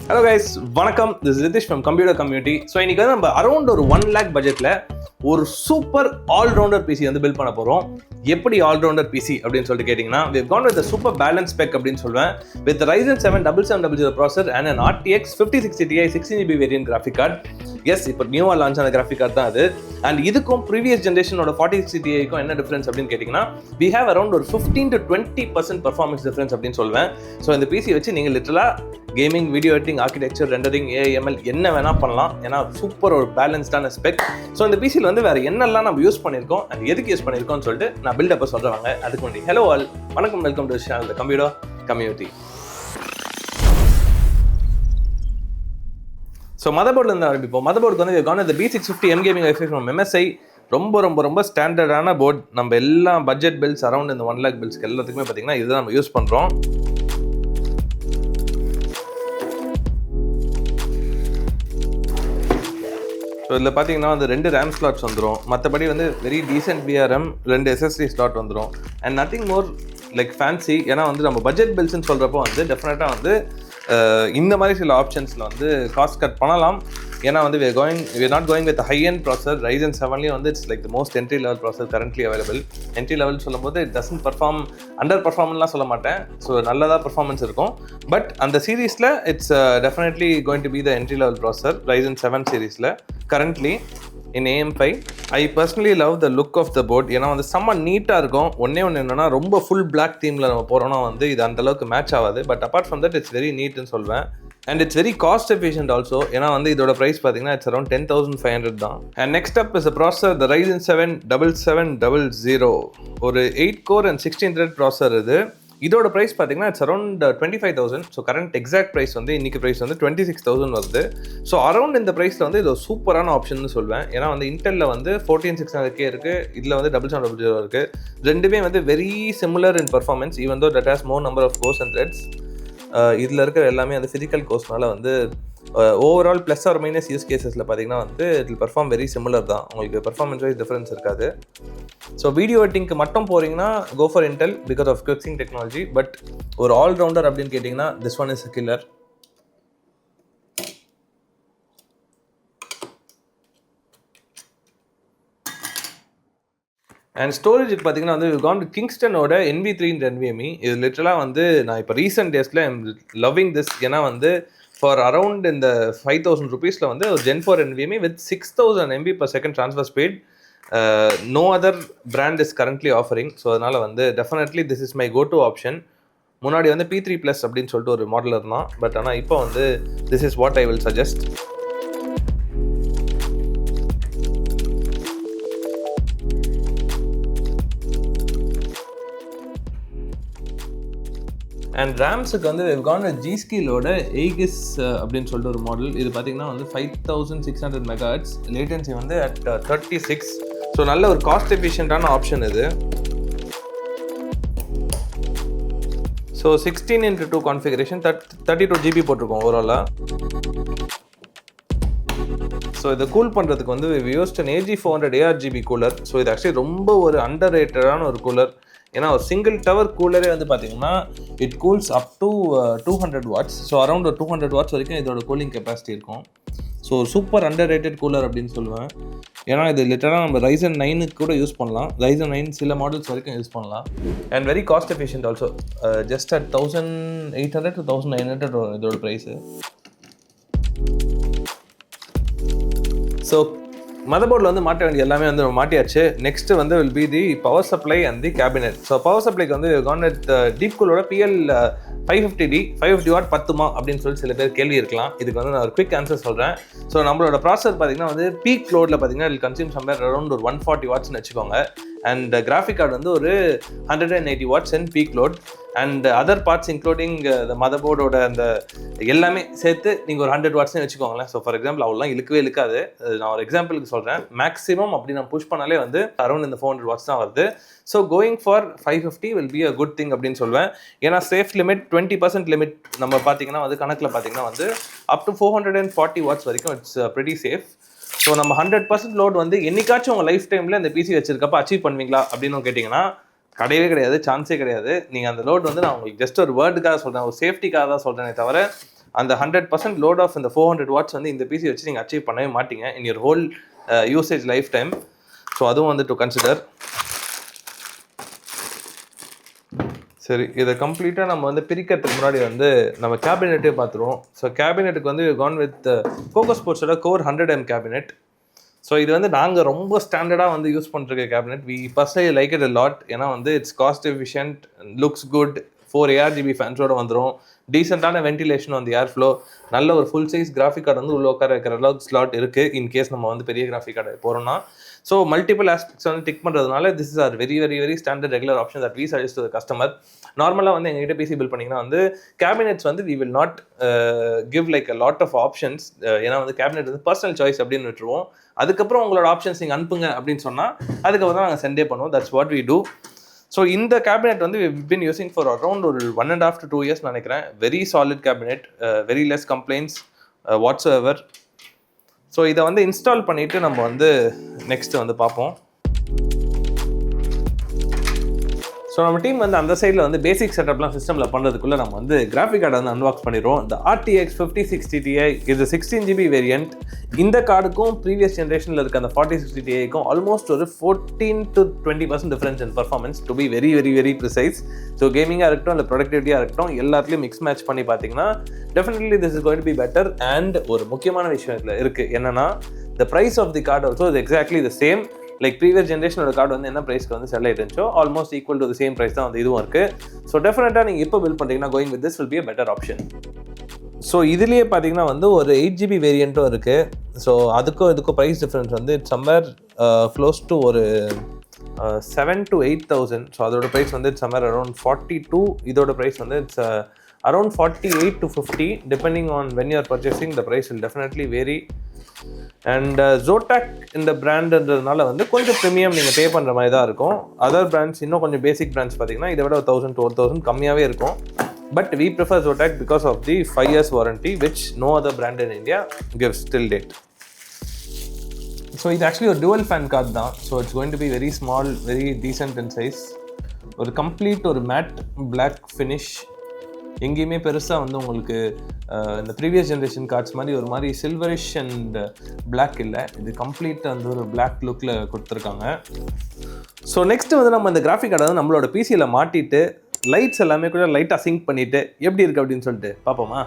Hello guys, வணக்கம். This is Ritesh from Computer Community. So இன்னைக்கு வந்து நம்ம அரௌண்ட் ஒரு 1 lakh பட்ஜெட்ல ஒரு சூப்பர் ஆல்ரவுண்டர் பிசி வந்து பில்ட் பண்ண போறோம். எப்படி ஆல்ரவுண்டர் பிசி அப்படின்னு சொல்லிட்டு கேட்டிங்கன்னா, we have gone with a super balanced spec அப்படின்னு சொல்வேன். With the Ryzen 7 7700 processor and an RTX 5060 Ti 16GB variant graphic card. Yes, இப்போ நியூவாக லான்ச் ஆன கிராஃபிக் கார்டு தான் அது. அண்ட் இதுக்கும் ப்ரீவியஸ் ஜென்ரேஷனோட 4060 Tiக்கும் என்ன டிஃபரன்ஸ் அப்படின்னு கேட்டிங்கன்னா, we have around ஒரு 15 to 20% பர்ஃபார்மன்ஸ் டிஃபரன்ஸ் அப்படின்னு சொல்லுவேன். ஸோ இந்த பிசி வச்சு நீங்கள் லிட்டரலாக gaming, video editing, architecture, rendering, AML என்ன வேணால் பண்ணலாம். ஏன்னா சூப்பர் ஒரு பேலன்ஸ்டான ஸ்பெக். ஸோ இந்த பிசியில் வந்து வேறு என்னெல்லாம் நம்ம யூஸ் பண்ணியிருக்கோம் அண்ட் எதுக்கு யூஸ் பண்ணியிருக்கோம்னு சொல்லிட்டு நான் பில்டப்பை சொல்கிறேன். அதுக்கு முன்னாடி ஹலோ ஆல், வணக்கம், welcome to channel the computer community. So மதர்போர்ட்லேருந்து ஆரம்பிப்போம். மதர்போர்டுக்கு வந்து கான் இந்த B650 M gaming wifi from MSI. ரொம்ப ரொம்ப ரொம்ப ஸ்டாண்டர்டான போர்ட். நம்ம எல்லா பட்ஜெட் பில்ஸ் அரௌண்ட் இந்த 1 lakh பில்ஸ்க்கு எல்லாத்துக்குமே பார்த்தீங்கன்னா இதுதான் நம்ம யூஸ் பண்ணுறோம். ஸோ இதில் பார்த்தீங்கன்னா வந்து 2 RAM ஸ்லாட்ஸ் வந்துடும். மற்றபடி வந்து வெரி டீசென்ட் VRAM, 2 SSD ஸ்லாட் வந்துடும். And nothing more like fancy. ஏன்னா வந்து நம்ம பட்ஜெட் பில்ஸ்ன்னு சொல்கிறப்போ வந்து டெஃபினட்டாக வந்து இந்த மாதிரி சில ஆப்ஷன்ஸில் வந்து காஸ்ட் கட் பண்ணலாம். ஏன்னா வந்து we are not going with a high-end processor. Ryzen 7லேயும் வந்து it's like the most entry level processor currently available. Entry level சொல்லும்போது இட் டசன்ட் பர்ஃபார்ம், அண்டர் பர்ஃபார்ம்லாம் சொல்ல மாட்டேன். ஸோ நல்லதாக பர்ஃபார்மன்ஸ் இருக்கும். பட் அந்த சீரீஸில் it's definitely going to be the entry level processor Ryzen 7 சீரீஸில் currently in AM5. I personally love the look of the board. ஏன்னா வந்து செம்ம நீட்டாக இருக்கும். ஒன்று என்னென்னா, ரொம்ப ஃபுல் பிளாக் தீமில் நம்ம போகிறோன்னா வந்து இது அந்தளவுக்கு மேட்ச் ஆகாது. But apart from that it's very நீட்னு சொல்வேன். And it's very cost efficient also. ஏன்னா வந்து இதோட ப்ரைஸ் பார்த்தீங்கன்னா இட்ஸ் அரௌண்ட் 10,500 தான். And next up is a processor the Ryzen 7 7700. ஒரு 8 கோர் அண்ட் 16 thread ப்ராசஸர் இது. இதோட ப்ரைஸ் பார்த்தீங்கன்னா it's around 25,000. So current exact price வந்து இன்றைக்கி ப்ரைஸ் வந்து 26,000 வருது. ஸோ அரௌண்ட் இந்த ப்ரைஸில் வந்து இது ஒரு சூப்பரான ஆப்ஷன் சொல்வேன். ஏன்னா வந்து இன்டெல்லில் வந்து 14600K இருக்குது, இதில் வந்து 7700 இருக்குது. ரெண்டுமே வந்து very similar in performance, even though that has more number of cores and threads. இதில் இருக்கிற எல்லாமே வந்து ஃபிசிக்கல் கோர்ஸ்னால வந்து overall plus or minus use கேசஸில் பார்த்தீங்கன்னா வந்து இதில் பர்ஃபார்ம் வெரி சிமிலர் தான். உங்களுக்கு பர்ஃபார்மன்ஸ் வைஸ் டிஃப்ரென்ஸ் இருக்காது. ஸோ வீடியோ எடிட்டிங்க்கு மட்டும் போகிறீங்கன்னா go for Intel because of QuickSync technology. But ஒரு ஆல்ரவுண்டர் அப்படின்னு கேட்டிங்கன்னா this one is a killer. And ஸ்டோரேஜுக்கு பார்த்தீங்கன்னா வந்து கான் கிங்ஸ்டனோட NV3 NVMe. இது லிட்டரலாக வந்து நான் இப்போ ரீசெண்ட் டேஸில் ஐம் லவ்விங் திஸ். ஏன்னா வந்து ஃபார் அரௌண்ட் இந்த 5,000 rupeesல வந்து ஒரு Gen 4 NVMe with 6,000 MB/s transfer speed no other brand is currently offering. So அதனால் வந்து definitely this is my go to option. முன்னாடி வந்து P3+ அப்படின்னு சொல்லிட்டு ஒரு மாடல் இருந்தான். பட் ஆனால் இப்போ வந்து this is what I will suggest. And ரேம்ஸுக்கு வந்து கான் G-Skillோட Aegis அப்படின்னு சொல்லிட்டு ஒரு மாடல். இது பார்த்தீங்கன்னா வந்து 5600 MHz, லேட்டன்சி வந்து அட் 36. ஸோ நல்ல ஒரு காஸ்ட் எஃபிஷியன்டான ஆப்ஷன் இது. ஸோ 16:2 கான்ஃபிகரேஷன், 32 GB போட்டிருக்கோம் ஓவராலாக. ஸோ இதை கூல் பண்ணுறதுக்கு வந்து we used an AG400 ARGB cooler. So இது ஆக்சுவலி ரொம்ப ஒரு அண்டர் ரேட்டடான ஒரு கூலர். ஏன்னா ஒரு சிங்கிள் டவர் கூலரே வந்து பார்த்தீங்கன்னா it cools up to 200 watts. So around ஒரு 200 watts வரைக்கும் இதோட கூலிங் கெப்பாசிட்டி இருக்கும். So super under rated cooler அப்படின்னு சொல்லுவேன். ஏன்னா இது லிட்டராக நம்ம Ryzen 9க்கு கூட யூஸ் பண்ணலாம். Ryzen 9 சில மாடல்ஸ் வரைக்கும் யூஸ் பண்ணலாம். And very cost efficient also. Just at 1800 to 1900 இதோட ப்ரைஸு. ஸோ மதர்போர்டில் வந்து மாட்ட வேண்டிய எல்லாமே வந்து மாட்டியாச்சு. நெக்ஸ்ட் வந்து will be the power supply and the cabinet. So power சப்ளைக்கு வந்து கான்வெட் டீப் கூலோட PL 550D 550 watt பத்துமா அப்படின்னு சொல்லி சில பேர் கேள்வி இருக்கலாம். இதுக்கு வந்து நான் ஒரு குவிக் ஆன்சர் சொல்கிறேன். ஸோ நம்மளோட ப்ராசஸர் பார்த்தீங்கன்னா வந்து பீக் லோடில் பார்த்தீங்கன்னா இல் கன்சியூம் சம்பேர் அரௌண்ட் ஒரு 140 wattsன்னு வச்சுக்கோங்க. அண்ட் கிராஃபிக் கார்டு வந்து ஒரு 180 watts in peak load. And other parts including இந்த மதர்போர்டோட அந்த எல்லாமே சேர்த்து நீங்கள் ஒரு 100 wattsனே வச்சுக்கோங்களேன். ஸோ ஃபார் எக்ஸாம்பிள் அவ்வளோலாம் இழுக்காது. நான் ஒரு எக்ஸாம்பிளுக்கு சொல்கிறேன். மேக்ஸிமம் அப்படி நான் புஷ் பண்ணாலே வந்து அரௌண்ட் இந்த 400 watts தான் வருது. So going for 550 will be a good thing அப்படின்னு சொல்லுவேன். ஏன்னா சேஃப் லிமிட் 20% லிமிட் நம்ம பார்த்தீங்கன்னா வந்து கணக்கில் பார்த்தீங்கன்னா வந்து அப் டு 440 watts வரைக்கும் இட்ஸ் ப்ரெட்டி சேஃப். ஸோ நம்ம 100% லோட் வந்து என்னைக்காச்சும் உங்கள் லைஃப் டைமில் இந்த பிசி வச்சிருக்கப்ப அச்சீவ் பண்ணுவீங்களா அப்படின்னு கேட்டிங்கன்னா கிடையவே கிடையாது, சான்ஸே கிடையாது. நீங்கள் அந்த லோட் வந்து நான் உங்களுக்கு ஜஸ்ட் ஒரு வேர்டுக்காக சொல்கிறேன், ஒரு சேஃப்டிக்காக தான் சொல்கிறேனே தவிர அந்த 100% லோட் ஆஃப் இந்த 400 வாட்ஸ் வந்து இந்த பிசி வச்சு நீங்கள் அச்சீவ் பண்ணவே மாட்டீங்க in your whole usage life time. So அதுவும் வந்து டு கன்சிடர். சரி, இதை கம்ப்ளீட்டாக நம்ம வந்து பிரிக்கிறதுக்கு முன்னாடி வந்து நம்ம கேபினெட்டே பார்த்துருவோம். ஸோ கேபினெட்டுக்கு வந்து கான் வித் கோகோ ஸ்போர்ட்ஸோட கோர் 100M கேபினெட். ஸோ இது வந்து நாங்கள் ரொம்ப ஸ்டாண்டர்டாக வந்து யூஸ் பண்ணுற cabinet. We personally like it a lot. ஏன்னா வந்து it's cost efficient, looks good, 4 ARGB ஃபேன்ஸோட வந்துடும், டீசெண்டான வென்டிலேஷன் வந்து ஏர் ஃப்ளோ, நல்ல ஒரு ஃபுல் சைஸ் கிராஃபிக் கார்டு வந்து உள்ள உட்கார வைக்கிற அளவுக்கு ஸ்லாட் இருக்குது இன்கேஸ் நம்ம வந்து பெரிய கிராஃபிக் கார்டு போகிறோம்னா. ஸோ மல்டிபிள் ஆஸ்பெக்ட்ஸ் வந்து டிக் பண்ணுறதுனால this is our very very very standard regular option that we suggest to the customer. நார்மலாக வந்து எங்ககிட்ட பிசி பில் பண்ணிங்கன்னா வந்து கேபினெட்ஸ் வந்து we will not give like a lot of options. ஏன்னா வந்து கேபினெட் வந்து பர்சனல் சாய்ஸ் அப்படின்னு விட்டுருவோம். அதுக்கப்புறம் உங்களோட ஆப்ஷன்ஸ் நீங்கள் அனுப்புங்க அப்படின்னு சொன்னால் அதுக்கப்புறம் தான் நாங்கள் சென்டே பண்ணுவோம். That's what we do. So இந்த கேபினெட் வந்து we've been using for around ஒரு 1.5 to 2 years நினைக்கிறேன். Very solid cabinet, very less complaints whatsoever. So இதை வந்து இன்ஸ்டால் பண்ணிவிட்டு நம்ம வந்து நெக்ஸ்ட்டு வந்து பார்ப்போம். ஸோ நம்ம டீம் வந்து அந்த சைடில் வந்து பேசிக் செட்டப்லாம் சிஸ்டமில் பண்ணுறதுக்குள்ளே நம்ம வந்து கிராஃபிக் கார்டை வந்து அன்பாக்ஸ் பண்ணிடுவோம். இந்த RTX 5060 Ti இது 16GB வேரியன்ட். இந்த கார்டுக்கும் ப்ரீவியஸ் ஜென்ரேஷனில் இருக்க அந்த 4060 Tiக்கும் ஆல்மோஸ்ட் ஒரு 14 to 20% difference in performance to be very very very precise. So கேமிங்காக இருக்கட்டும் இல்லை ப்ரொடக்டிவிட்டியாக இருக்கட்டும் எல்லாத்துலேயும் மிக்ஸ் மேட்ச் பண்ணி பார்த்தீங்கன்னா definitely this is going to be better. And ஒரு முக்கியமான விஷயம் இதில் இருக்குது என்னன்னா, the price of the card also is exactly the same. Like previous ஜென்ரேஷனோட கார்டு வந்து என்ன ப்ரைஸ்க்கு வந்து செல் ஆகிட்டு இருந்துச்சோ almost equal to the same price தான் வந்து இதுவும் இருக்குது. ஸோ டெஃபினட்டாக நீங்கள் இப்போ பில் பண்ணுறீங்கன்னா going with this will be a better option. So இதுலேயே பார்த்தீங்கன்னா வந்து ஒரு 8GB வேரியண்ட்டும் இருக்குது. ஸோ அதுக்கும் இதுக்கும் ப்ரைஸ் டிஃப்ரென்ஸ் வந்து இட்ஸ் சம்மர் க்ளோஸ் டு ஒரு 7,000 to 8,000. ஸோ அதோட ப்ரைஸ் வந்து இட்ஸ் சம்மர் அரௌண்ட் 42. இதோட ப்ரைஸ் வந்து it's around 48 to 50 depending on when you are purchasing. The price will definitely vary. And Zotac இந்த பிராண்டுன்றதுனால வந்து கொஞ்சம் ப்ரீமியம் நீங்கள் பே பண்ணுற மாதிரி தான் இருக்கும். அதர் பிராண்ட்ஸ் இன்னும் கொஞ்சம் பேசிக் பிராண்ட்ஸ் பார்த்தீங்கன்னா இதை விட 1,000 to 1,000 கம்மியாகவே இருக்கும். But we prefer Zotac because of the 5 years warranty which no other brand in India gives till date. So இது ஆக்சுவலி ஒரு dual fan card தான். So it's going to be very small, very decent in size. ஒரு complete ஒரு matte black finish. எங்கேயுமே பெருசாக வந்து உங்களுக்கு இந்த ப்ரீவியஸ் ஜென்ரேஷன் கார்ட்ஸ் மாதிரி ஒரு மாதிரி சில்வரிஷ் அண்ட் பிளாக் இல்லை. இது கம்ப்ளீட் அந்த ஒரு பிளாக் லுக்கில் கொடுத்துருக்காங்க. ஸோ நெக்ஸ்ட்டு வந்து நம்ம இந்த கிராஃபிக் கார்டை வந்து நம்மளோட பிசியில் மாட்டிட்டு லைட்ஸ் எல்லாமே கூட லைட்டாக சிங்க் பண்ணிவிட்டு எப்படி இருக்குது அப்படின்னு சொல்லிட்டு பார்ப்போமா?